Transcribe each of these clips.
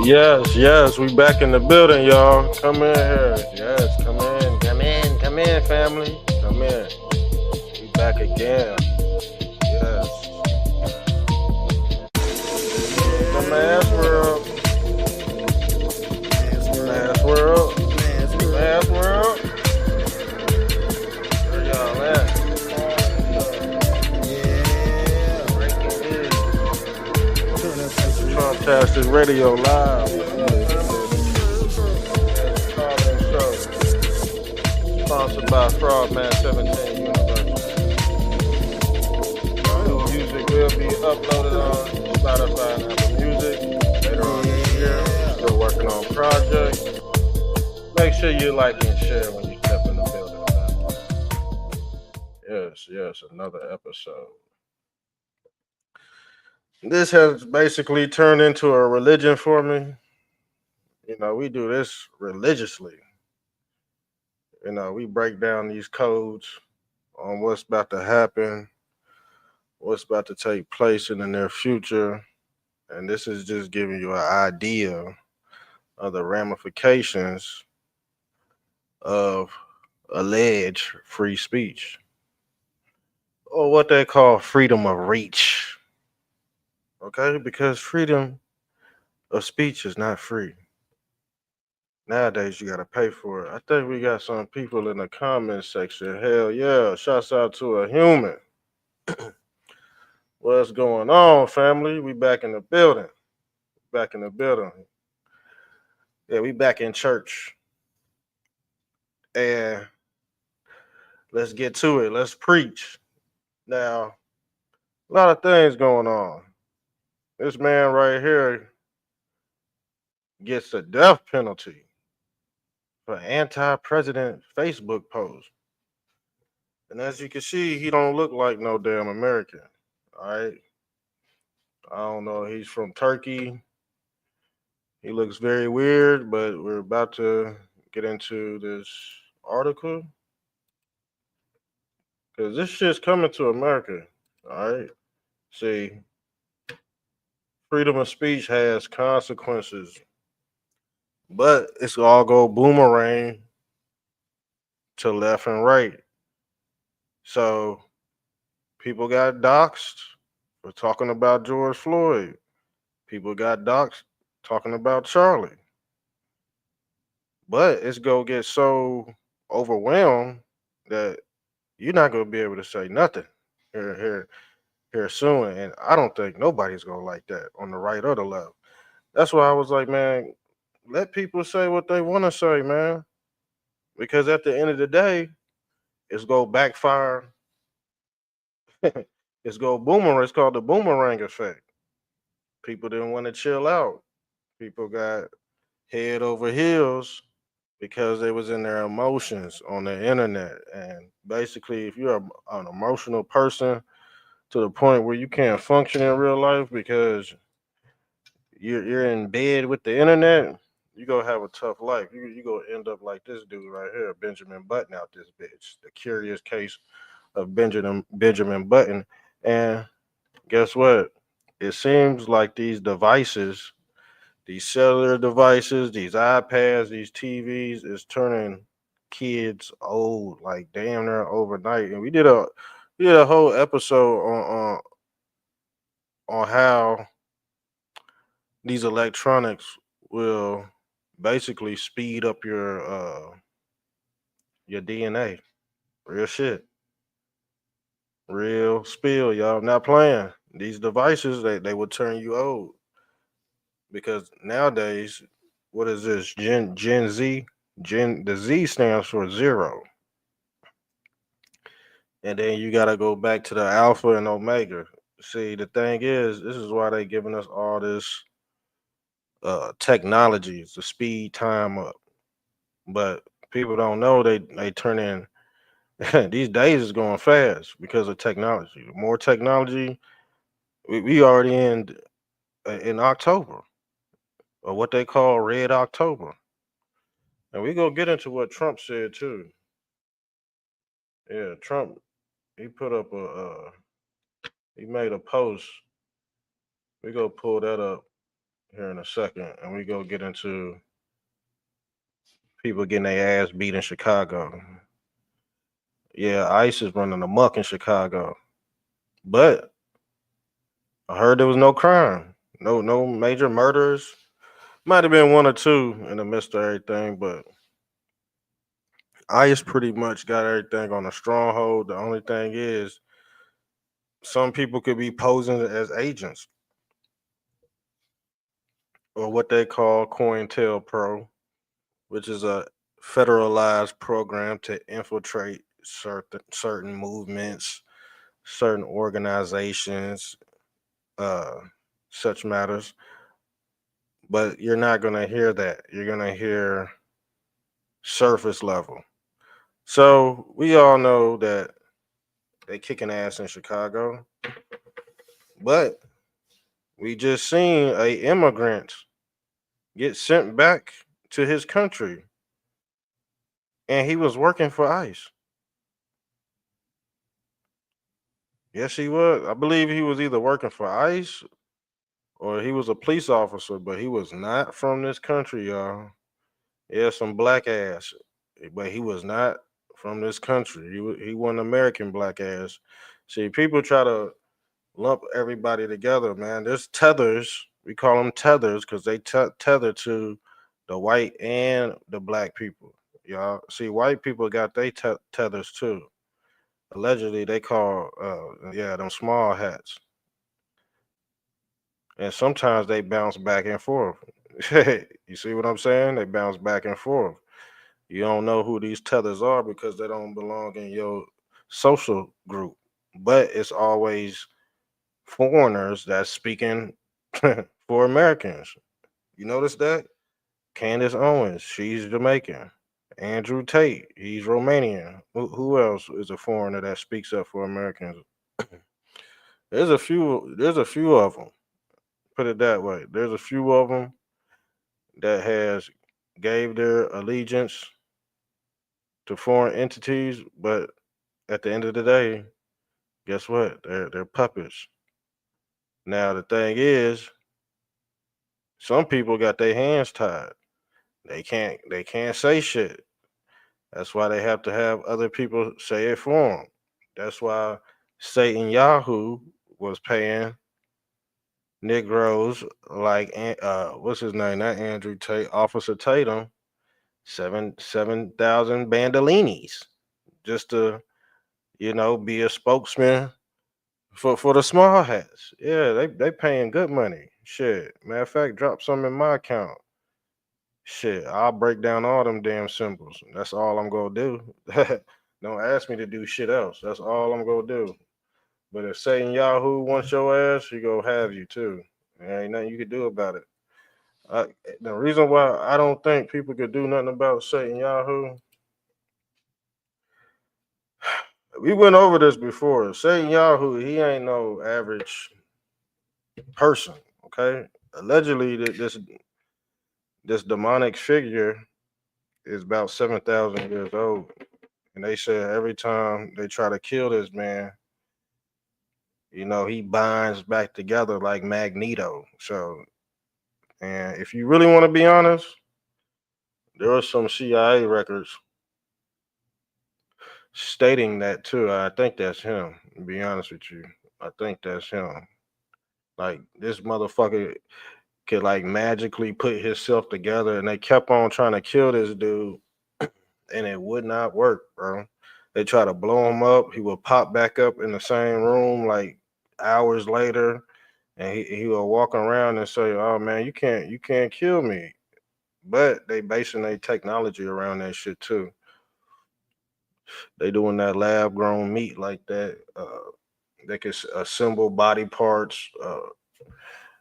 Yes, we back in the building, y'all. Come in here. Yes, come in, family. Come in. We back again. Yes. The Mass World. Mass World. Mass World. Where y'all at? Breaking news. Trumptastic Radio Live. Call-in show. Sponsored by Fraudman 17 University. New music will be uploaded on Spotify and Apple Music later on this year. We're still working on projects. Make sure you like and share when you step in the building. Yes, another episode. This has basically turned into a religion for me. We do this religiously. We break down these codes on what's about to happen, what's about to take place in the near future. And this is just giving you an idea of the ramifications of alleged free speech or what they call freedom of reach. Okay? Because freedom of speech is not free. Nowadays, you got to pay for it. I think we got some people in the comment section. Hell yeah. Shouts out to a human. What's going on, family? We back in the building. Back in the building. Yeah, we back in church. And let's get to it. Let's preach. Now, a lot of things going on. This man right here gets a death penalty for anti-president Facebook post. And as you can see, he don't look like no damn American. All right. I don't know. He's from Turkey. He looks very weird, but we're about to get into this article because this shit's coming to America. All right. See, freedom of speech has consequences, but it's all go boomerang to left and right. So people got doxxed for talking about George Floyd. People got doxxed talking about Charlie. But it's gonna get so overwhelmed that you're not gonna be able to say nothing here soon. And I don't think nobody's gonna like that on the right or the left. That's why I was like, man, let people say what they want to say, man. Because at the end of the day, it's gonna backfire. It's gonna boomerang. It's called the boomerang effect. People didn't want to chill out. People got head over heels because they was in their emotions on the internet. And basically, if you're an emotional person to the point where you can't function in real life because you're in bed with the internet, you gonna have a tough life. You gonna end up like this dude right here, Benjamin Button out this bitch. The curious case of Benjamin Button. And guess what? It seems like these devices, these cellular devices, these iPads, these TVs is turning kids old, like damn near overnight. And we did a whole episode on how these electronics will basically speed up your DNA. Real shit. Real spill, y'all. I'm not playing. These devices, they will turn you old. Because nowadays, what is this? Gen Z? The Z stands for zero. And then you gotta go back to the alpha and omega. See, the thing is, this is why they giving us all this technologies to speed time up. But people don't know they turn in these days is going fast because of technology. More technology, we already in October, or what they call Red October. And we gonna get into what Trump said too. Yeah, Trump, he put up he made a post. We go pull that up. here in a second, and we go get into people getting their ass beat in Chicago. Yeah, ICE is running amok in Chicago, but I heard there was no crime, no major murders. Might have been one or two in the midst of everything, but ICE pretty much got everything on a stronghold. The only thing is, some people could be posing as agents or what they call COINTELPRO, which is a federalized program to infiltrate certain movements, certain organizations, uh, such matters. But you're not gonna hear that. You're gonna hear surface level. So we all know that they kicking ass in Chicago, but we just seen a immigrant get sent back to his country, and he was working for ICE. Yes, he was. I believe he was either working for ICE or he was a police officer, but he was not from this country, y'all. Yeah, some black ass, but he was not from this country. He wasn't American black ass. See, people try to lump everybody together, man. There's tethers. We call them tethers because they tether to the white and the black people. Y'all see, white people got they tethers too. Allegedly, they call yeah, them small hats, and sometimes they bounce back and forth. You see what I'm saying? They bounce back and forth. You don't know who these tethers are because they don't belong in your social group. But it's always foreigners that's speaking for Americans. You notice that? Candace Owens, she's Jamaican. Andrew Tate, he's Romanian. Who else is a foreigner that speaks up for Americans? There's a few of them. Put it that way. There's a few of them that has gave their allegiance to foreign entities, but at the end of the day, guess what? They're puppets. Now the thing is, some people got their hands tied. They can't say shit. That's why they have to have other people say it for them. That's why Satan Yahoo was paying Negroes like what's his name? Not Andrew Tate, Officer Tatum, seven thousand bandolinis just to be a spokesman for the small hats. Yeah, they paying good money. Shit. Matter of fact, drop some in my account. Shit, I'll break down all them damn symbols. That's all I'm gonna do. Don't ask me to do shit else. That's all I'm gonna do. But if Satan Yahoo wants your ass, he gonna have you too. There ain't nothing you can do about it. I, the reason why I don't think people could do nothing about Satan Yahoo, we went over this before. Satan Yahoo, he ain't no average person. Okay, allegedly this demonic figure is about 7,000 years old, and they said every time they try to kill this man, he binds back together like Magneto. So, and if you really want to be honest, there are some CIA records stating that too. I think that's him. To be honest with you, I think that's him. Like this motherfucker could like magically put himself together, and they kept on trying to kill this dude, and it would not work, bro. They try to blow him up. He would pop back up in the same room like hours later, and he will walk around and say, "Oh man, you can't kill me." But they basing their technology around that shit too. They doing that lab grown meat like that. They can assemble body parts,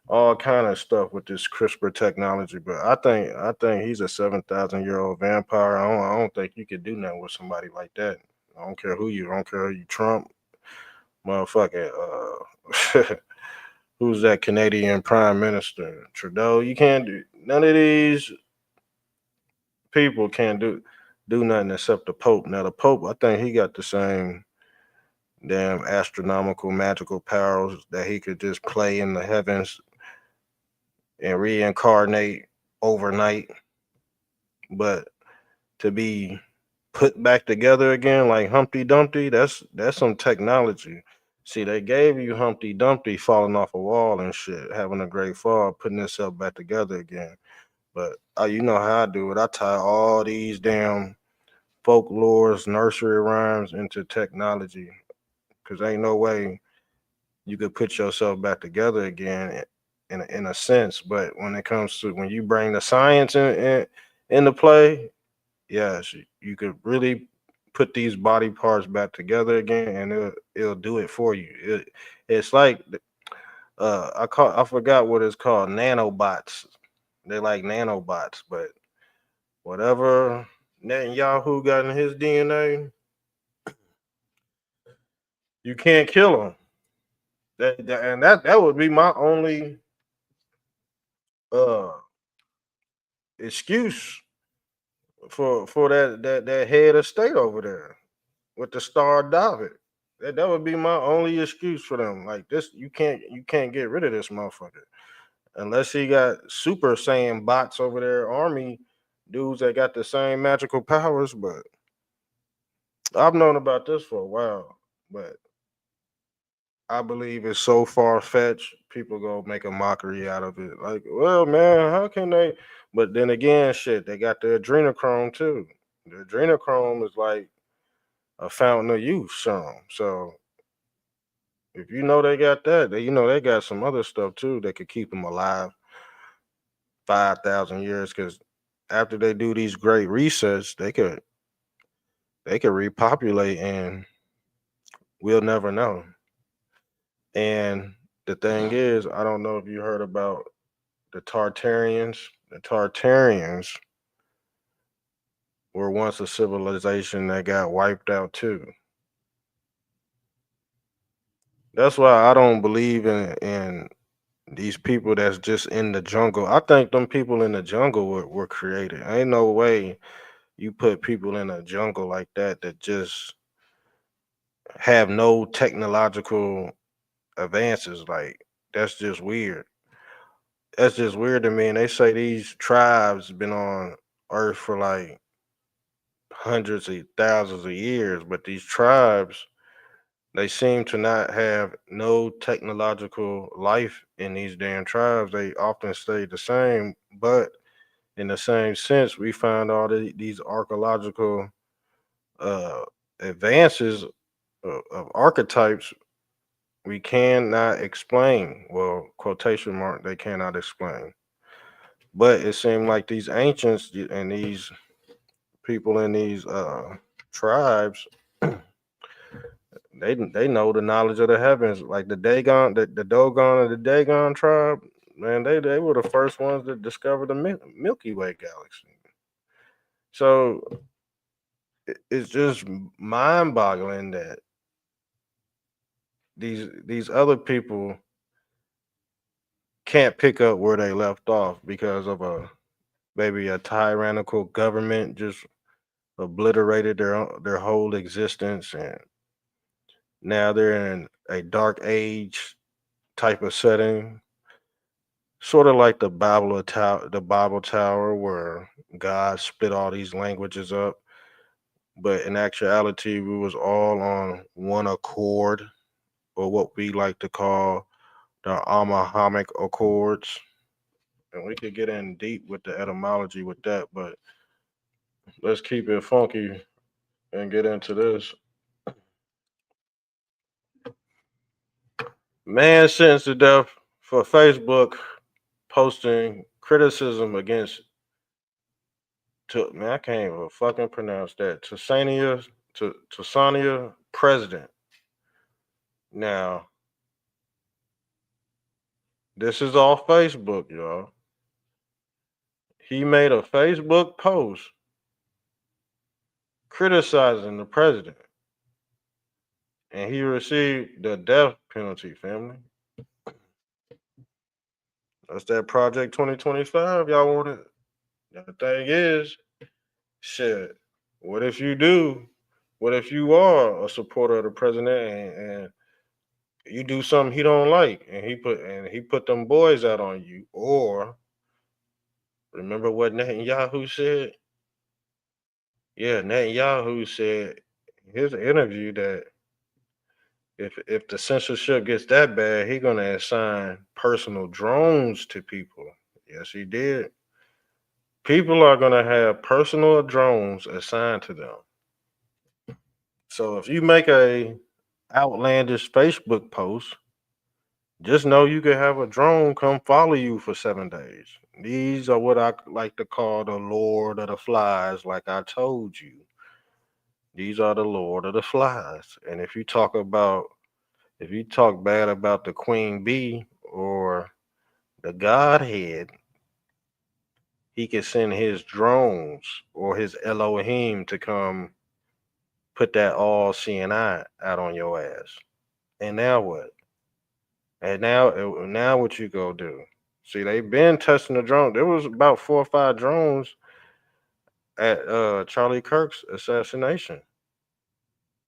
all kind of stuff with this CRISPR technology. But I think he's a 7,000-year-old vampire. I don't think you could do nothing with somebody like that. I don't care who you. I don't care who you Trump, motherfucking. Who's that Canadian Prime Minister? Trudeau. You can't do none of these people can't do nothing except the Pope. Now the Pope, I think he got the same damn astronomical magical powers that he could just play in the heavens and reincarnate overnight, but to be put back together again like Humpty Dumpty, that's some technology. See, they gave you Humpty Dumpty falling off a wall and shit, having a great fall, putting itself back together again. But you know how I do it. I tie all these damn folklores, nursery rhymes into technology, because ain't no way you could put yourself back together again in a sense. But when it comes to when you bring the science into play, yes, you could really put these body parts back together again, and it'll do it for you. It's like I forgot what it's called, nanobots. They like nanobots, but whatever Netanyahu got in his DNA, you can't kill him. And that would be my only uh excuse for that head of state over there with the Star David. That would be my only excuse for them. Like this, you can't get rid of this motherfucker unless he got Super Saiyan bots over there, army dudes that got the same magical powers. But I've known about this for a while, but I believe it's so far fetched. People go make a mockery out of it. Like, well, man, how can they? But then again, shit, they got the adrenochrome too. The adrenochrome is like a fountain of youth serum. So if you know they got that, they got some other stuff too that could keep them alive 5,000 years. Because after they do these great resets, they could repopulate, and we'll never know. And the thing is, I don't know if you heard about the Tartarians. The Tartarians were once a civilization that got wiped out too. That's why I don't believe in these people that's just in the jungle. I think them people in the jungle were created. Ain't no way you put people in a jungle like that just have no technological advances. Like that's just weird. That's just weird to me. And they say these tribes been on Earth for like hundreds of thousands of years, but these tribes they seem to not have no technological life in these damn tribes. They often stay the same, but in the same sense, we find all these archaeological uh, advances of archetypes we cannot explain. Well, quotation mark, they cannot explain. But it seemed like these ancients and these people in these tribes, they know the knowledge of the heavens, like the Dogon of the Dagon tribe. Man, they were the first ones that discovered the Milky Way galaxy. So it's just mind-boggling that these other people can't pick up where they left off because of a maybe a tyrannical government just obliterated their whole existence, and now they're in a dark age type of setting, sort of like the Bible Tower, where God split all these languages up. But in actuality, we was all on one accord, or what we like to call the Amahamic Accords. And we could get in deep with the etymology with that, but let's keep it funky and get into this. Man sentenced to death for Facebook posting criticism against man, I can't even fucking pronounce that. Tasania president. Now, this is all Facebook, y'all. He made a Facebook post criticizing the president, and he received the death penalty, family. That's that Project 2025. Y'all want it? The thing is, shit, what if you do? What if you are a supporter of the president and You do something he don't like, and he put them boys out on you. Or remember what Netanyahu said? Yeah, Netanyahu said in his interview that if the censorship gets that bad, he's gonna assign personal drones to people. Yes, he did. People are gonna have personal drones assigned to them. So if you make a outlandish Facebook post, just know you can have a drone come follow you for 7 days. These are what I like to call the Lord of the Flies, like I told you. These are the Lord of the Flies. And if you talk bad about the Queen Bee or the Godhead, he can send his drones or his Elohim to come put that all seeing eye out on your ass. And now what? And now what you go do? See, they've been testing the drone. There was about 4 or 5 drones at Charlie Kirk's assassination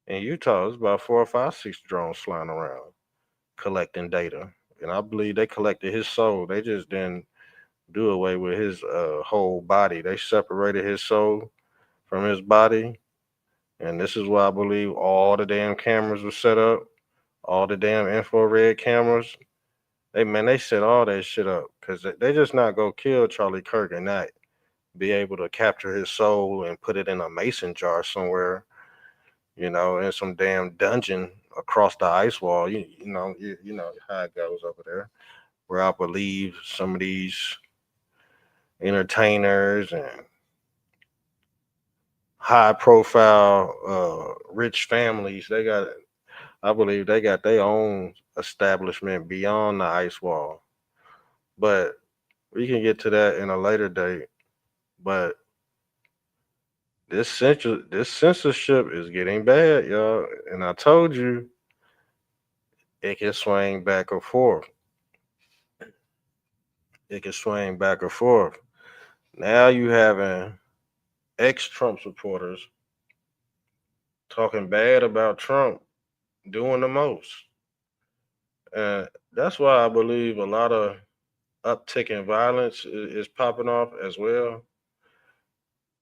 in Utah. There's about 4 or 5, 6 drones flying around collecting data, and I believe they collected his soul. They just didn't do away with his whole body. They separated his soul from his body, and this is why I believe all the damn cameras were set up, all the damn infrared cameras. They set all that shit up because they just not go kill Charlie Kirk and not be able to capture his soul and put it in a mason jar somewhere, in some damn dungeon across the ice wall. You know how it goes over there. Where I believe some of these entertainers and high profile rich families, I believe they got their own establishment beyond the ice wall. But we can get to that in a later date. But this censorship is getting bad, y'all. And I told you it can swing back and forth. It can swing back and forth. Now you having ex-Trump supporters talking bad about Trump doing the most. And that's why I believe a lot of uptick in violence is popping off as well.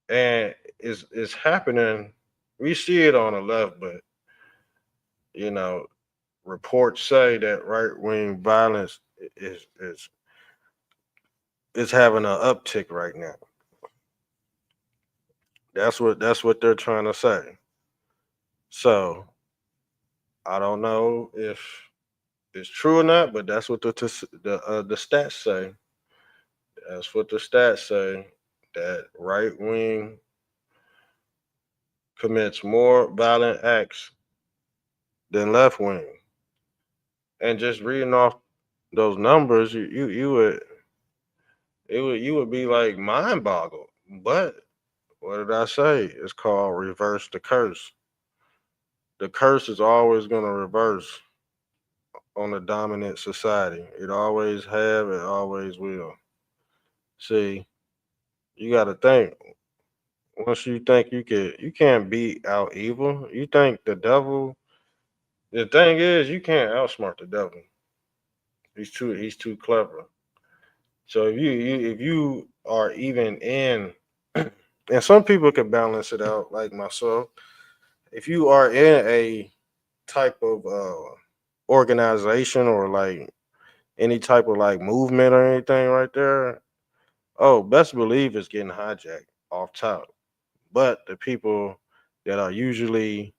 And is happening. We see it on the left, but you know, reports say that right wing violence is having an uptick right now. That's what they're trying to say. So I don't know if it's true or not, but that's what the stats say. That's what the stats say. That right wing commits more violent acts than left wing. And just reading off those numbers, you would be like mind boggled. But what did I say? It's called reverse the curse. The curse is always going to reverse on the dominant society. It always have, it always will. See, you got to think. Once you think you can't beat out evil. You think the devil. The thing is, you can't outsmart the devil. He's too clever. So if you are even in, and some people can balance it out, like myself. If you are in a type of organization or like any type of like movement or anything right there, oh, best believe it's getting hijacked off top. But the people that are usually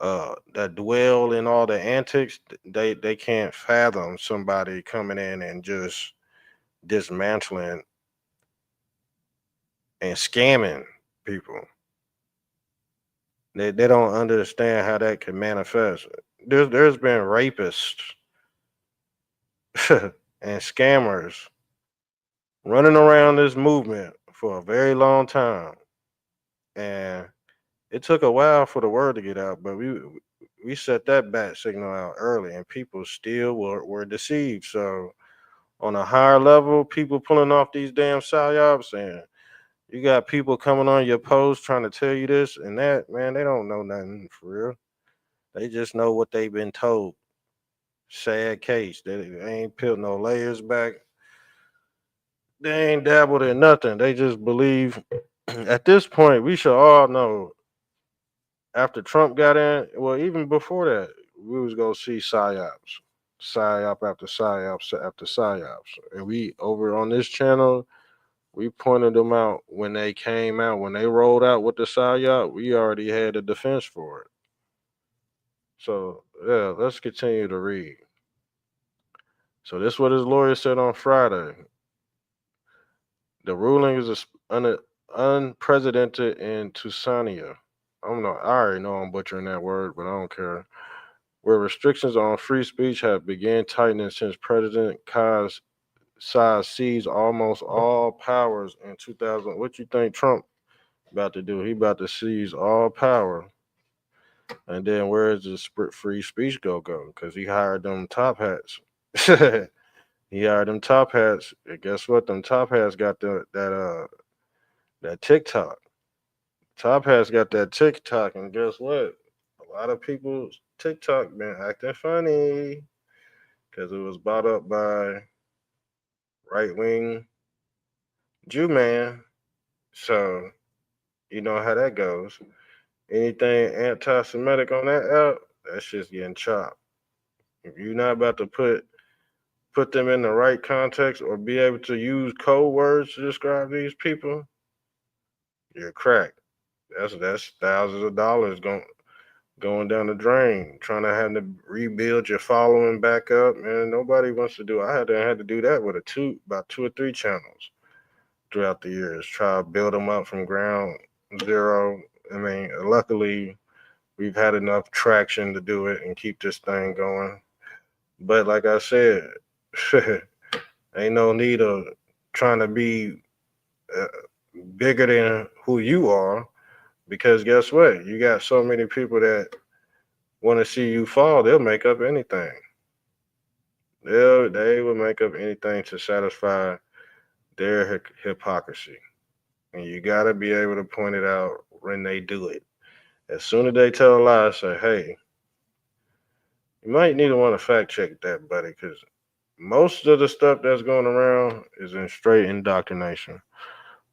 that dwell in all the antics, they can't fathom somebody coming in and just dismantling and scamming people. They don't understand how that can manifest. There's been rapists and scammers running around this movement for a very long time, and it took a while for the word to get out. But we set that bat signal out early, and people still were deceived. So on a higher level, people pulling off these damn psyops, and you got people coming on your post trying to tell you this and that. Man, they don't know nothing for real. They just know what they've been told. Sad case. They ain't peeled no layers back. They ain't dabbled in nothing. They just believe. At this point, we should all know. After Trump got in, well, even before that, we was gonna see psyops, psyop after psyops after psyops, and we over on this channel, we pointed them out when they came out, when they rolled out with the psyop. We already had a defense for it. So yeah, let's continue to read. So this is what his lawyer said on Friday. The ruling is unprecedented in Tucsonia. I don't know. I already know I'm butchering that word, but I don't care. Where restrictions on free speech have begun tightening since President Tsai seized almost all powers in 2000. What you think Trump about to do? He about to seize all power, and then where is the free speech go? Because he hired them top hats. He hired them top hats. And guess what? Them top hats got that TikTok. Top hats got that TikTok, and guess what? A lot of people's TikTok been acting funny because it was bought up by right wing Jew man. So you know how that goes. Anything anti-Semitic on that app, that shit's getting chopped. If you're not about to put them in the right context or be able to use code words to describe these people, you're cracked. That's thousands of dollars going down the drain. Trying to have to rebuild your following back up, man. Nobody wants to do. I had to do that with about two or three channels throughout the years. Try to build them up from ground zero. I mean, luckily we've had enough traction to do it and keep this thing going. But like I said, ain't no need of trying to be uh, bigger than who you are, because guess what? You got so many people that want to see you fall. They'll make up anything. They will make up anything to satisfy their hypocrisy. And you got to be able to point it out when they do it. As soon as they tell a lie, say, hey, you might need to want to fact check that, buddy, because most of the stuff that's going around is in straight indoctrination.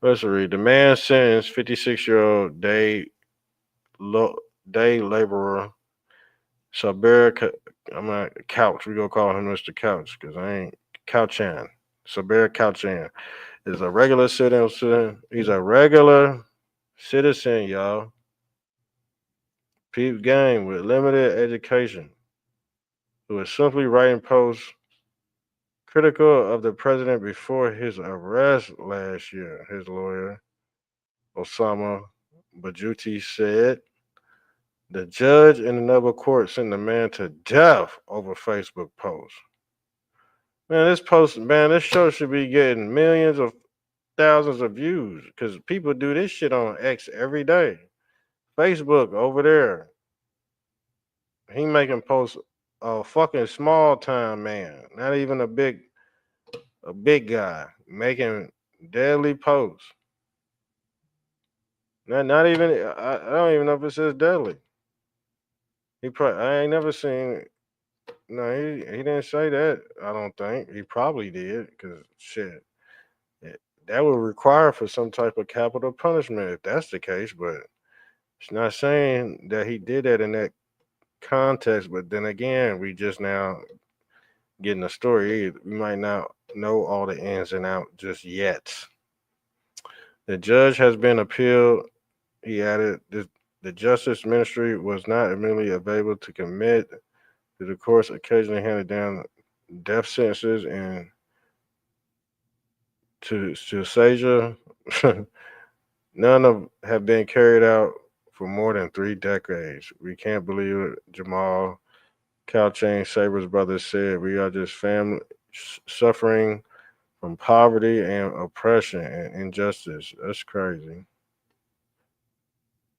Let's read. The man sentenced 56-year-old day laborer Sabir. I'm not Couch. We gonna call him Mr. Couch because I ain't Couchan. Sabir Couchan is a regular citizen. He's a regular citizen, y'all. Peep game with limited education, who is simply writing posts critical of the president before his arrest last year. His lawyer, Osama Bajuti, said the judge in another court sent the man to death over Facebook posts. Man, this show should be getting millions of thousands of views because people do this shit on X every day. Facebook over there, he making posts. A fucking small time man, not even a big guy making deadly posts. Not even I don't even know if it says deadly. I ain't never seen. No, he didn't say that. I don't think he probably did because shit, that would require for some type of capital punishment if that's the case. But it's not saying that he did that in that context. But then again, we just now getting a story. We might not know all the ins and outs just yet. The judge has been appealed. He added, the Justice Ministry was not immediately available to commit to the courts occasionally handed down death sentences and to Saja. None of have been carried out for more than 3 decades. We can't believe it. Jamal Calchain Saber's brother said, we are just family suffering from poverty and oppression and injustice. That's crazy.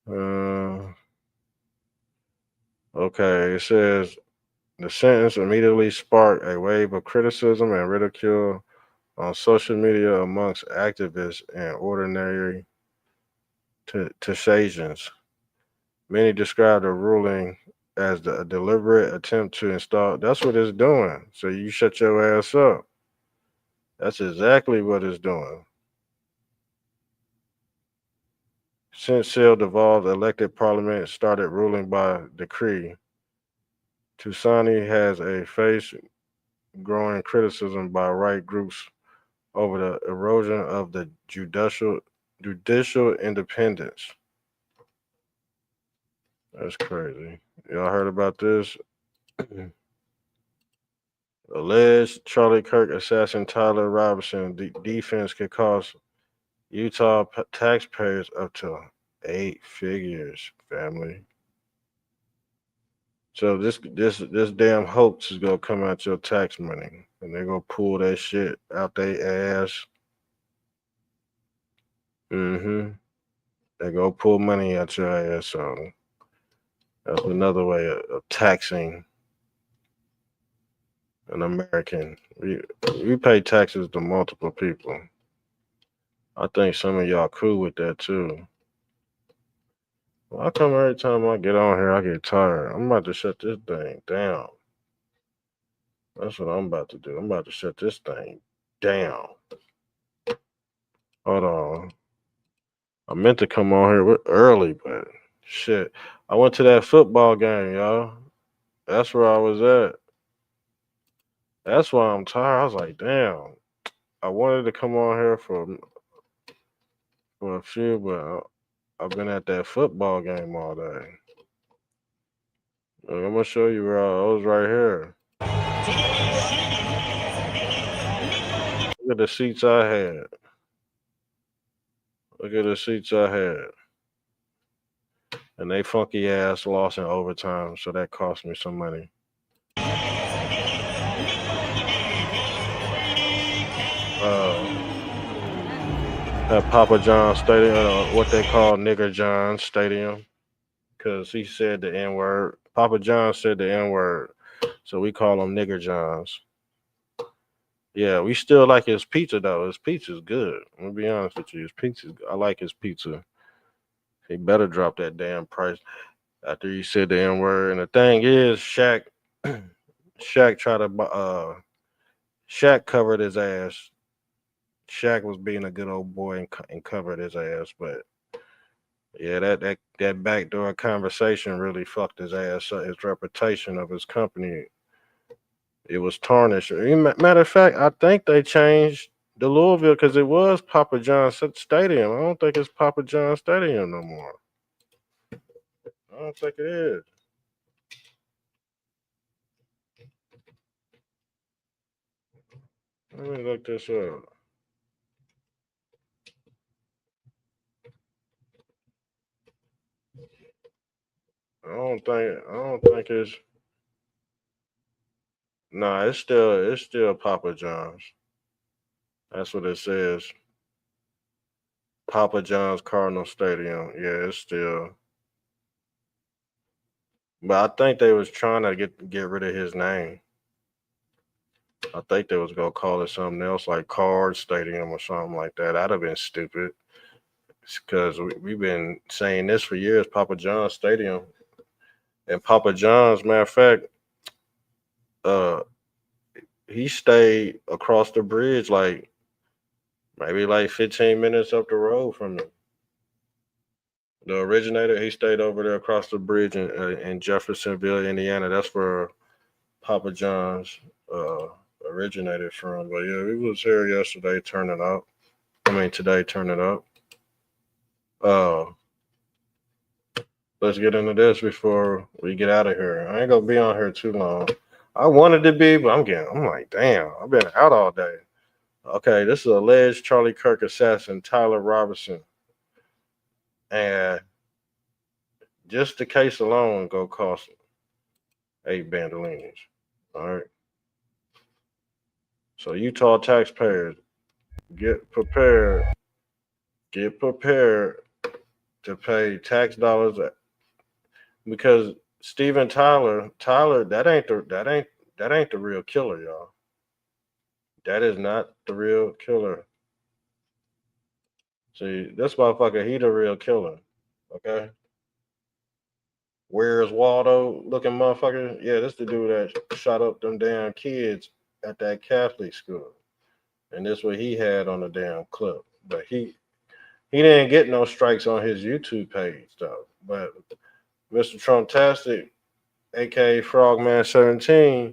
Uh, okay, it says the sentence immediately sparked a wave of criticism and ridicule on social media amongst activists and ordinary Tashasians. Many described the ruling as a deliberate attempt to install. That's what it's doing. So you shut your ass up. That's exactly what it's doing. Since Seal devolved, elected parliament started ruling by decree. Tusani has a faced growing criticism by right groups over the erosion of the judicial independence. That's crazy. Y'all heard about this? Alleged Charlie Kirk assassin Tyler Robinson defense could cost Utah taxpayers up to 8 figures. Family. So this damn hoax is gonna come out your tax money, and they're gonna pull that shit out their ass. Mm-hmm. They go pull money out your ass. So that's another way of taxing an American. We pay taxes to multiple people. I think some of y'all cool with that too. Well, how come every time I get on here I get tired? I'm about to shut this thing down. That's what I'm about to do. I'm about to shut this thing down. Hold on. I meant to come on here early, but shit. I went to that football game, y'all. That's where I was at. That's why I'm tired. I was like, damn. I wanted to come on here for a few, but I've been at that football game all day. Look, I'm gonna show you where I was right here. Look at the seats I had. Look at the seats I had. And they funky ass lost in overtime, so that cost me some money. At Papa John Stadium, what they call Nigger John Stadium, because he said the N word. Papa John said the N word, so we call them Nigger Johns. Yeah, we still like his pizza though. His pizza's good. I'm gonna be honest with you. His pizza, I like his pizza. He better drop that damn price after he said the N word. And the thing is, Shaq tried to, Shaq covered his ass. Shaq was being a good old boy and covered his ass, but yeah, that backdoor conversation really fucked his ass up. His reputation of his company, it was tarnished. Matter of fact, I think they changed the Louisville because it was Papa John's Stadium. I don't think it's Papa John's Stadium no more. I don't think it is. Let me look this up. I don't think it's. Nah, it's still Papa John's. That's what it says. Papa John's Cardinal Stadium. Yeah, it's still. But I think they was trying to get rid of his name. I think they was gonna call it something else like Card Stadium or something like that. That'd have been stupid because we've been saying this for years. Papa John's Stadium and Papa John's. Matter of fact, uh, he stayed across the bridge like maybe like 15 minutes up the road from me. The originator, he stayed over there across the bridge in Jeffersonville, Indiana. That's where Papa John's uh, originated from. But yeah, we was here yesterday turning up. I mean today turning up. Uh, let's get into this before we get out of here. I ain't gonna be on here too long. I wanted to be, but I'm like, damn, I've been out all day. Okay, this is alleged Charlie Kirk assassin Tyler Robinson. And just the case alone go cost 8 bandolinis. All right. So Utah taxpayers, get prepared, get prepared to pay tax dollars because Steven Tyler, that ain't the real killer, y'all. That is not the real killer. See, this motherfucker, he the real killer. Okay? Where's Waldo looking motherfucker? Yeah, this the dude that shot up them damn kids at that Catholic school. And this what he had on the damn clip. But he didn't get no strikes on his YouTube page though. But Mr. Trumptastic, aka Frogman17,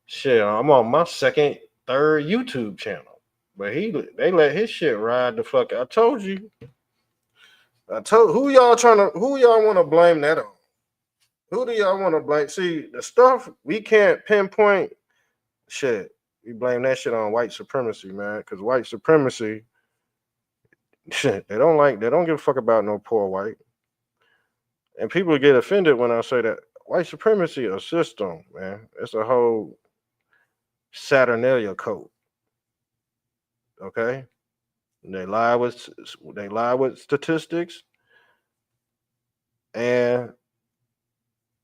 shit, I'm on my second, third YouTube channel. But they let his shit ride the fuck. I told you. I told who y'all want to blame that on? Who do y'all want to blame? See, the stuff we can't pinpoint shit. We blame that shit on white supremacy, man. Because white supremacy, shit, they don't give a fuck about no poor white. And people get offended when I say that white supremacy a system, man. It's a whole Saturnalia cult. Okay? They lie with statistics, and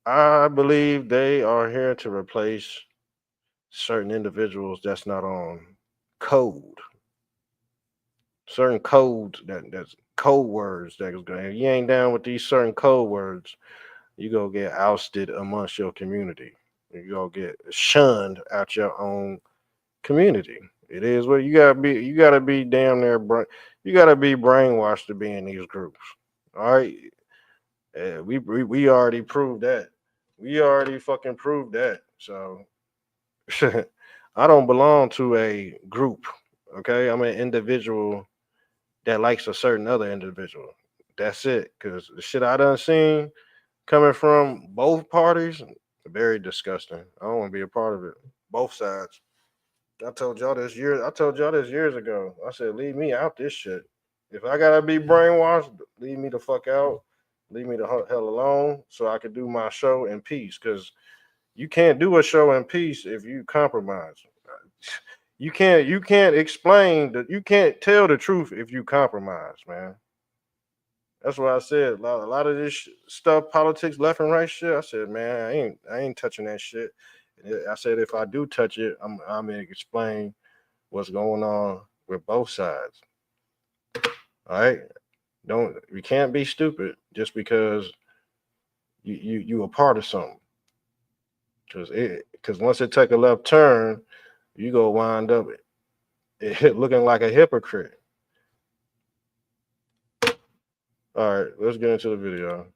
I believe they are here to replace certain individuals that's not on code. Certain codes that's code words that is going. If you ain't down with these certain code words, you go get ousted amongst your community. You go get shunned out your own community. It is what you gotta be. You gotta be damn near you gotta be brainwashed to be in these groups. All right, we already proved that. We already fucking proved that. So I don't belong to a group. Okay, I'm an individual that likes a certain other individual. That's it. Cause the shit I done seen coming from both parties, very disgusting. I don't want to be a part of it. Both sides. I told y'all this years ago. I said, leave me out this shit. If I gotta be brainwashed, leave me the fuck out. Leave me the hell alone so I can do my show in peace. Cause you can't do a show in peace if you compromise. You can't explain that you can't tell the truth if you compromise, man. That's what I said. A lot of this stuff, politics, left and right shit. I said, man, I ain't touching that shit. I said if I do touch it, I'm gonna explain what's going on with both sides. All right, don't you can't be stupid just because you a part of something. Because once it take a left turn, you go wind up looking like a hypocrite. All right, let's get into the video.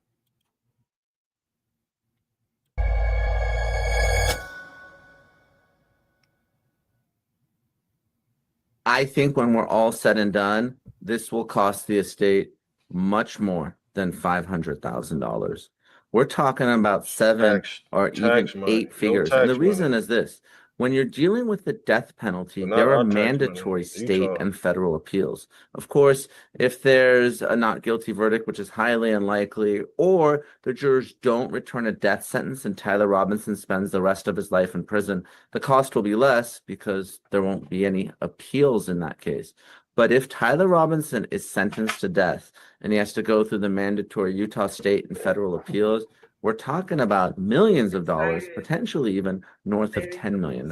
I think when we're all said and done, this will cost the estate much more than $500,000. We're talking about seven or even Money, 8 figures. And the reason is this: when you're dealing with the death penalty, there are mandatory state and federal appeals. Of course, if there's a not guilty verdict, which is highly unlikely, or the jurors don't return a death sentence and Tyler Robinson spends the rest of his life in prison, the cost will be less because there won't be any appeals in that case. But if Tyler Robinson is sentenced to death and he has to go through the mandatory Utah state and federal appeals, we're talking about millions of dollars, potentially even north of $10 million.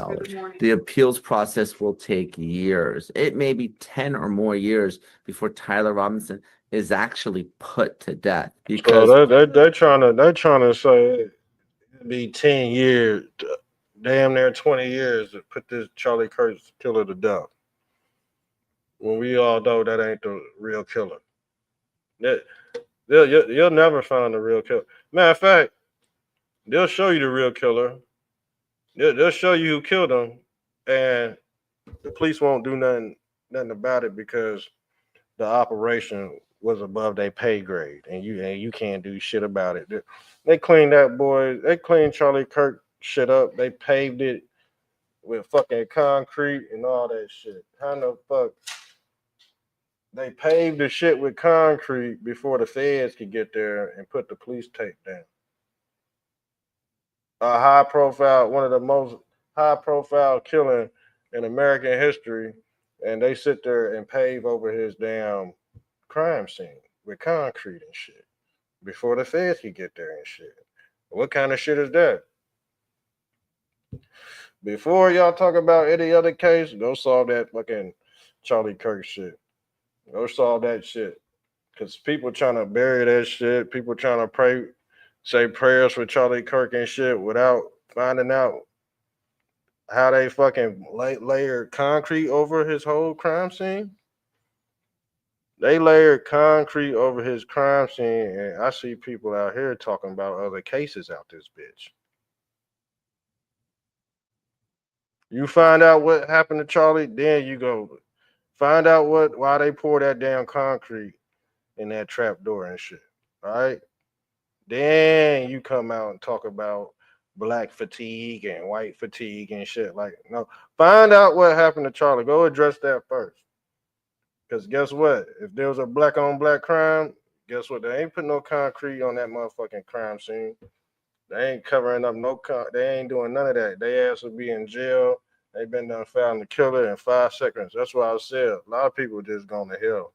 The appeals process will take years. It may be 10 or more years before Tyler Robinson is actually put to death. Because so they're trying to say it'd be 10 years, damn near 20 years to put this Charlie Kirk killer to death. When we all know that ain't the real killer. You'll never find the real killer. Matter of fact, they'll show you the real killer. They'll show you who killed him, and the police won't do nothing about it because the operation was above their pay grade, and you can't do shit about it. They cleaned that boy. They cleaned Charlie Kirk shit up. They paved it with fucking concrete and all that shit. How the fuck they paved the shit with concrete before the feds could get there and put the police tape down? A high profile, one of the most high profile killing in American history, and they sit there and pave over his damn crime scene with concrete and shit before the feds could get there and shit. What kind of shit is that? Before y'all talk about any other case, go solve that fucking Charlie Kirk shit. Go solve that shit. Cause people trying to bury that shit. People trying to say prayers for Charlie Kirk and shit without finding out how they fucking layered concrete over his whole crime scene. They layered concrete over his crime scene, and I see people out here talking about other cases out this bitch. You find out what happened to Charlie, then you go find out why they pour that damn concrete in that trap door and shit. All right. Then you come out and talk about black fatigue and white fatigue and shit. Like, no, find out what happened to Charlie. Go address that first. Because guess what? If there was a black on black crime, guess what? They ain't putting no concrete on that motherfucking crime scene. They ain't covering up they ain't doing none of that. They ass will be in jail. They been done found the killer in 5 seconds. That's why I said a lot of people just going to hell.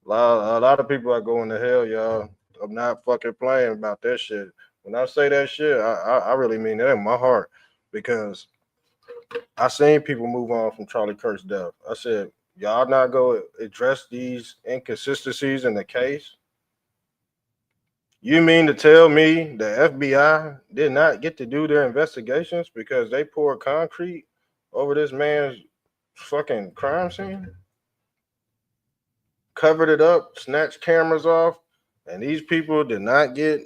A lot of people are going to hell, y'all. I'm not fucking playing about that shit. When I say that shit, I really mean that in my heart, because I seen people move on from Charlie Kirk's death. I said, y'all not go address these inconsistencies in the case? You mean to tell me the FBI did not get to do their investigations because they poured concrete over this man's fucking crime scene? Covered it up, snatched cameras off, and these people did not get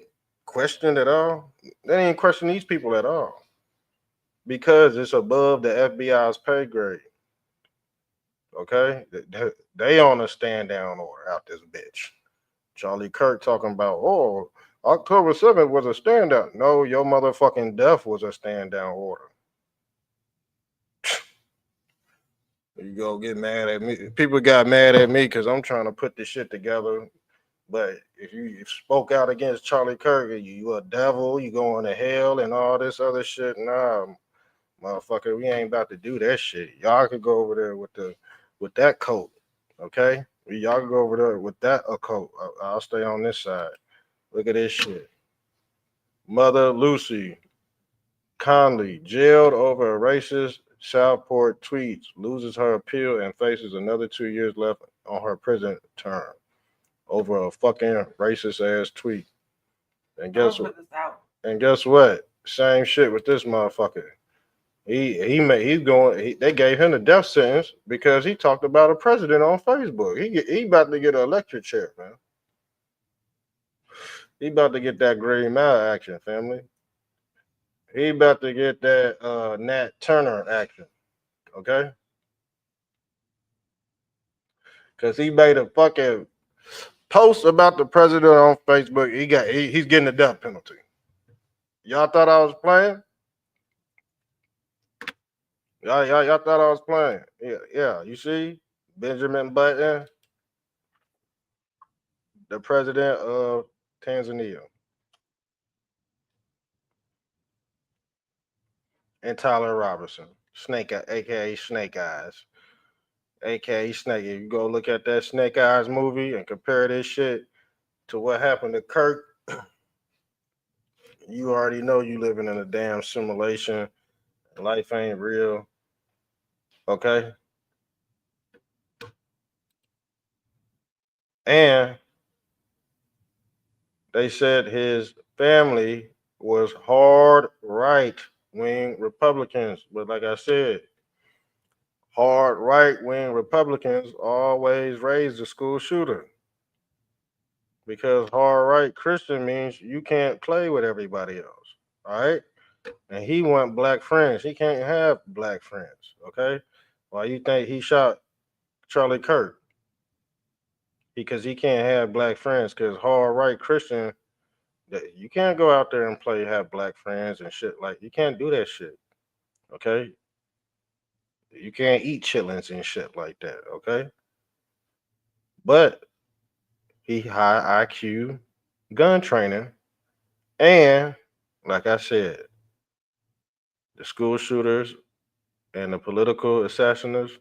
questioned at all? They didn't question these people at all because it's above the FBI's pay grade. Okay? They on a stand down order out this bitch. Charlie Kirk talking about, oh, October 7th was a stand down. No, your motherfucking death was a stand down order. You go get mad at me. People got mad at me because I'm trying to put this shit together. But if you spoke out against Charlie Kirk, you a devil, you going to hell and all this other shit. Nah, motherfucker, we ain't about to do that shit. Y'all could go over there with that coat, okay? Y'all can go over there with that coat. I'll stay on this side. Look at this shit. Mother Lucy Conley, jailed over a racist Southport tweets, loses her appeal and faces another 2 years left on her prison term over a fucking racist ass tweet. And guess what? And guess what? Same shit with this motherfucker. They gave him the death sentence because he talked about a president on Facebook. He about to get an electric chair, man. He about to get that Green Mile action, family. He about to get that Nat Turner action, okay? Because he made a fucking post about the president on Facebook. He's getting the death penalty. Y'all thought I was playing? Y'all thought I was playing? Yeah. You see, Benjamin Button, the president of Tanzania, and Tyler Robertson, aka Snake Eyes, aka Snake. If you go look at that Snake Eyes movie and compare this shit to what happened to Kirk, you already know you living in a damn simulation. Life ain't real. Okay? And they said his family was hard right wing Republicans. But like I said, hard right wing Republicans always raise the school shooter. Because hard right Christian means you can't play with everybody else. All right? And he want black friends. He can't have black friends. Okay? Why you think he shot Charlie Kirk? Because he can't have black friends. Because hard right Christian, you can't go out there and have black friends and shit. Like, you can't do that shit. Okay? You can't eat chitlins and shit like that. Okay? But he high IQ gun training. And like I said, the school shooters and the political assassinators,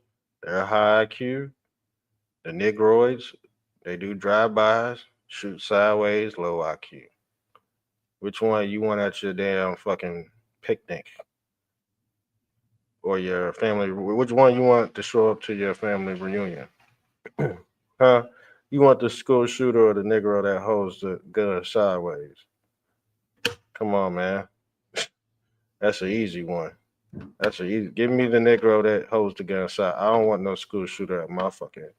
they're high IQ. The Negroids, they do drive-bys, shoot sideways, low IQ. Which one you want at your damn fucking picnic? Or your family, which one you want to show up to your family reunion? Huh? You want the school shooter or the Negro that holds the gun sideways? Come on, man. That's an easy one. That's an easy. Give me the Negro that holds the gun side. I don't want no school shooter at my fucking.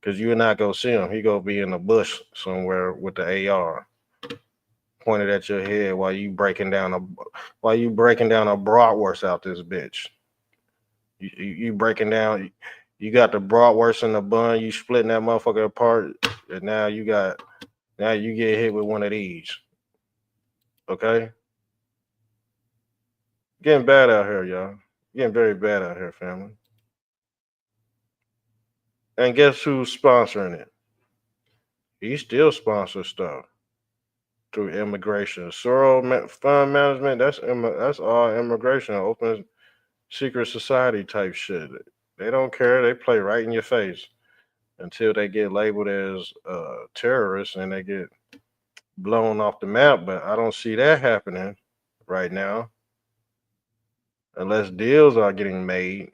Cause you're not gonna see him. He gonna be in the bush somewhere with the AR pointed at your head while you breaking down a bratwurst out this bitch. You breaking down. You got the bratwurst in the bun. You splitting that motherfucker apart, and now you get hit with one of these. Okay, getting bad out here, y'all. Getting very bad out here, family. And guess who's sponsoring it? He still sponsors stuff through immigration. Fund management. That's all immigration. Open secret society type shit. They don't care. They play right in your face until they get labeled as terrorists and they get blown off the map. But I don't see that happening right now unless deals are getting made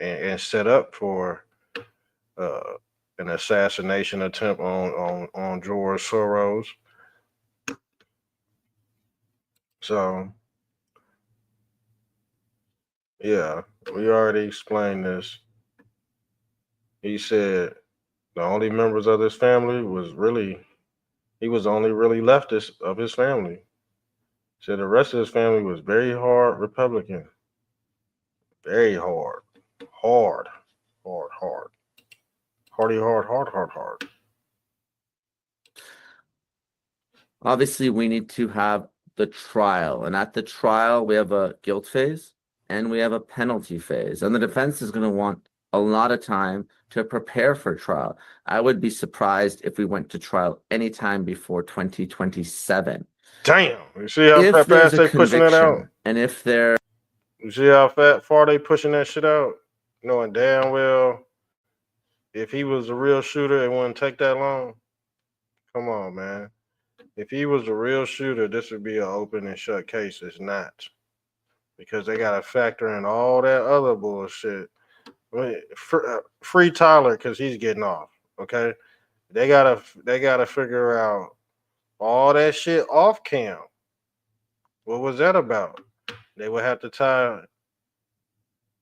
and set up for uh, an assassination attempt on George Soros. So yeah, we already explained this. He said the only members of his family he was only really leftist of his family. Said the rest of his family was very hard Republican. Very hard. Hard. Hard, hard. Hardy, hard, hard, hard, hard. Obviously, we need to have the trial. And at the trial, we have a guilt phase and we have a penalty phase. And the defense is going to want a lot of time to prepare for trial. I would be surprised if we went to trial anytime before 2027. Damn. You see how fast they pushing it out? And if they're... You see how far they pushing that shit out? Knowing damn well if he was a real shooter, it wouldn't take that long. Come on, man. If he was a real shooter, this would be an open and shut case. It's not. Because they got to factor in all that other bullshit. Free Tyler because he's getting off. Okay, they gotta figure out all that shit off cam. What was that about? They would have to tie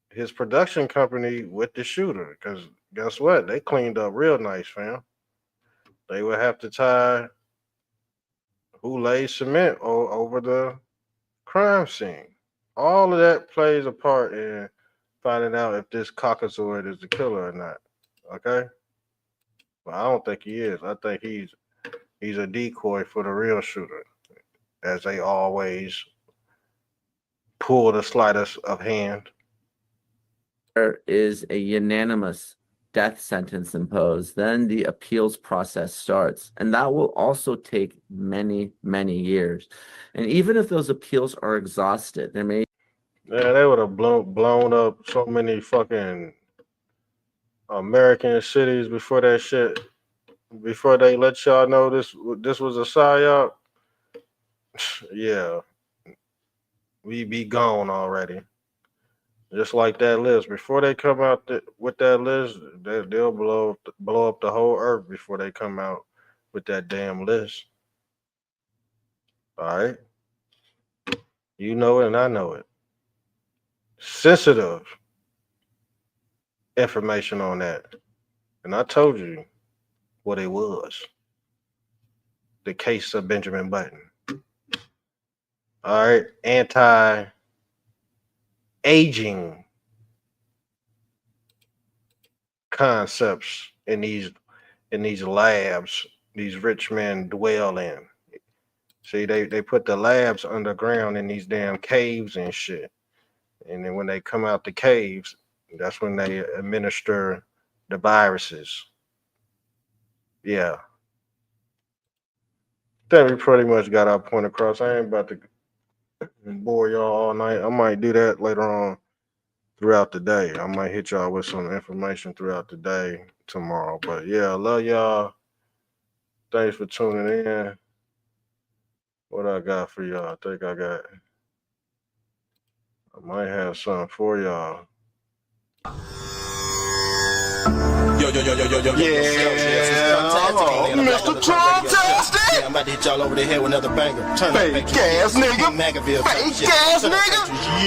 his production company with the shooter because guess what? They cleaned up real nice, fam. They would have to tie who laid cement over the crime scene. All of that plays a part in finding out if this Caucasoid is the killer or not. Okay? But I don't think he is. I think he's a decoy for the real shooter, as they always pull the sleight of hand. There is a unanimous death sentence imposed, then the appeals process starts. And that will also take many, many years. And even if those appeals are exhausted, there may... Yeah, they would have blown up so many fucking American cities before that shit. Before they let y'all know this was a psyop. Yeah, we be gone already. Just like that list. Before they come out with that list, they'll blow up the whole earth before they come out with that damn list. All right, you know it and I know it. Sensitive information on that, and I told you what it was. The case of Benjamin Button. All right, anti-aging concepts in these labs these rich men dwell in. See, they put the labs underground in these damn caves and shit. And then when they come out the caves, that's when they administer the viruses. Yeah. Then we pretty much got our point across. I ain't about to bore y'all all night. I might do that later on throughout the day. I might hit y'all with some information throughout the day tomorrow. But yeah, I love y'all. Thanks for tuning in. What I got for y'all? I might have something for y'all. Mr. Trump-tastic. Yeah, I'm about to hit y'all over the head with another banger. Turn fake ass nigga. Fake ass nigga.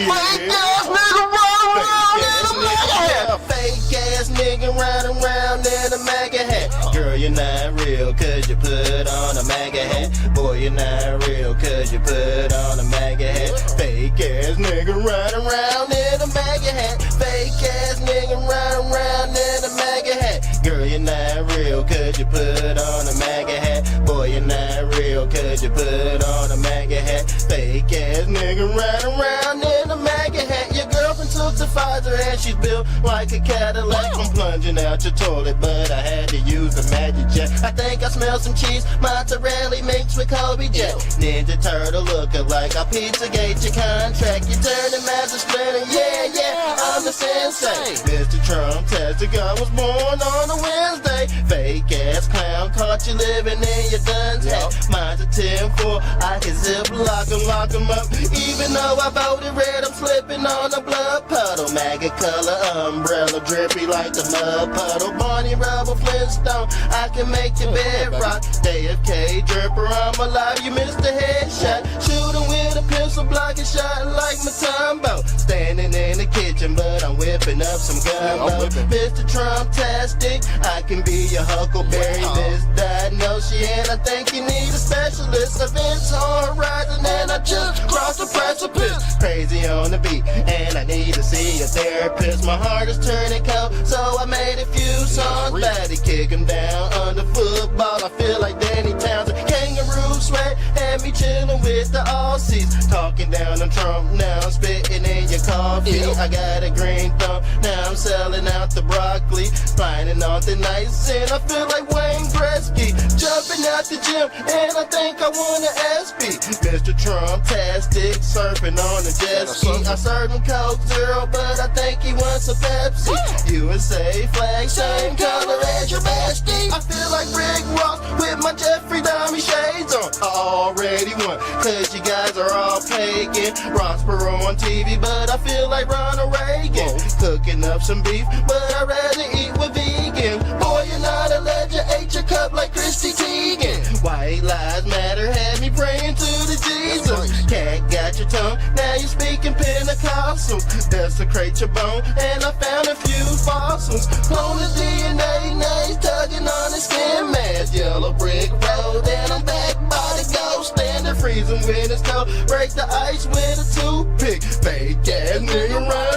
Fake ass nigga run around in a MAGA hat. Fake ass nigga run around in a MAGA hat. Girl, you're not real cause you put on a MAGA hat. Boy, you're not real cause you put on a MAGA hat. Fake ass nigga run around in a MAGA hat. Fake ass nigga run around in a MAGA hat. Girl, you're not real cause you put on a MAGA hat. Boy, you're not real cause you put on a MAGA hat. Fake ass nigga run around in a MAGA hat. Your girlfriend took to Pfizer and she's built like a Cadillac. I'm plunging out your toilet, but I had to use the magic jet. I think I smell some cheese, mozzarella mixed with Kobe Jet. Ninja Turtle looking like a Pizzagate your contract. You turn the master splinter, yeah, I'm the sensei. Mr. Trump-tastic, I was born on a Wednesday. Fake ass clown, caught you living in your dun's hat. Mine's a 10-4, I can zip lock 'em up. Even though I voted red, I'm slipping on a blood puddle. MAGA color umbrella, drippy like the mud puddle. Barney Rubble Flintstone, I can make your bed rock. JFK dripper, I'm alive, you missed the headshot. Shooting with a pencil, blocking shot like Matumbo. Standing in the kitchen, but I'm whipping up some gumbo. Mr. Trump-tastic, I can be your Huckleberry misdiagnosed, and I think you need a specialist. Events on horizon, and I just crossed the precipice. Crazy on the beat, and I need to see a therapist. My heart is turning cold, so I made a few songs. Body kick him down under football. I feel like Danny Townsend. Kangaroo sweat, and me chilling with the Aussies. Talking down on Trump, now I'm spitting in your coffee. I got a green thumb, now I'm selling out the broccoli. Finding on the nights, and I feel like Wayne Gretzky. Jumping out the gym, and I think I want an SB. Mr. Trump-tastic, surfing on a jet ski. I served him Coke Zero, but I think he wants a Pepsi. USA flag, same color as your bestie. I feel like Rick Ross with my Jeffrey Dahmer shades on. I already won, cause you guys are all pagan. Ross Perot on TV, but I feel like Ronald Reagan. Cooking up some beef, but I'd rather eat with vegan. Boy, you're not a legend, ate your cup like Chrissy Teigen. White lives matter, had me praying to the Jesus. Cat got your tongue, now you speaking Pentecostal. Desecrate your bone, and I found a few fossils. Clone the DNA, now he's tugging on his skin mask. Yellow brick road, and I'm back by the ghost. Standing freezing when it's cold, break the ice with a toothpick. Fake ass nigga run